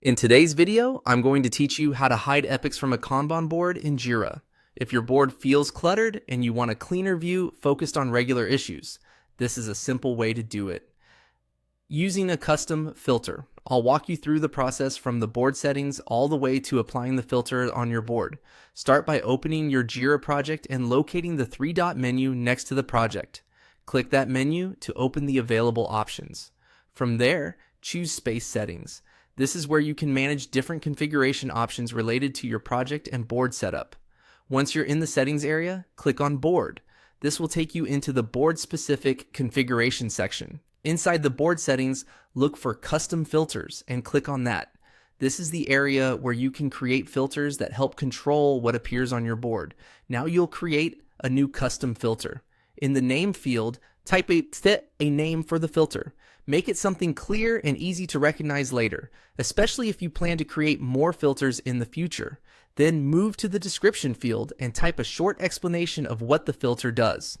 In today's video, I'm going to teach you how to hide epics from a Kanban board in Jira. If your board feels cluttered and you want a cleaner view focused on regular issues, this is a simple way to do it. Using a custom filter. I'll walk you through the process from the board settings all the way to applying the filter on your board. Start by opening your Jira project and locating the three-dot menu next to the project. Click that menu to open the available options. From there, choose Space Settings. This is where you can manage different configuration options related to your project and board setup. Once you're in the settings area, click on Board. This will take you into the board-specific configuration section. Inside the board settings, look for Custom Filters and click on that. This is the area where you can create filters that help control what appears on your board. Now you'll create a new custom filter. In the name field, type a name for the filter. Make it something clear and easy to recognize later, especially if you plan to create more filters in the future. Then move to the description field and type a short explanation of what the filter does.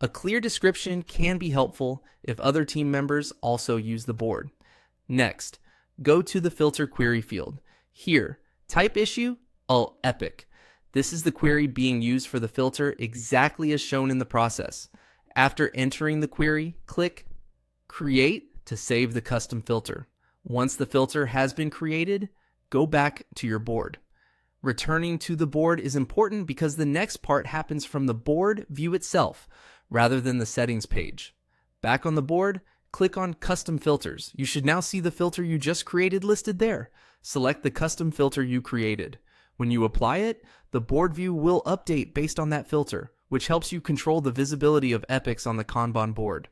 A clear description can be helpful if other team members also use the board. Next, go to the filter query field. Here, type issue, epic. This is the query being used for the filter exactly as shown in the process. After entering the query, click Create to save the custom filter. Once the filter has been created, go back to your board. Returning to the board is important because the next part happens from the board view itself rather than the settings page. Back on the board, click on Custom Filters. You should now see the filter you just created listed there. Select the custom filter you created. When you apply it, the board view will update based on that filter, which helps you control the visibility of epics on the Kanban board.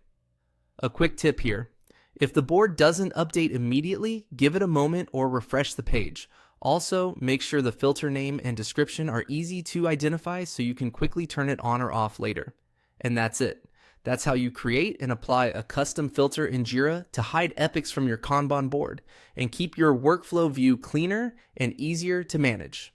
A quick tip here. If the board doesn't update immediately, give it a moment or refresh the page. Also, make sure the filter name and description are easy to identify so you can quickly turn it on or off later. And that's it. That's how you create and apply a custom filter in Jira to hide epics from your Kanban board and keep your workflow view cleaner and easier to manage.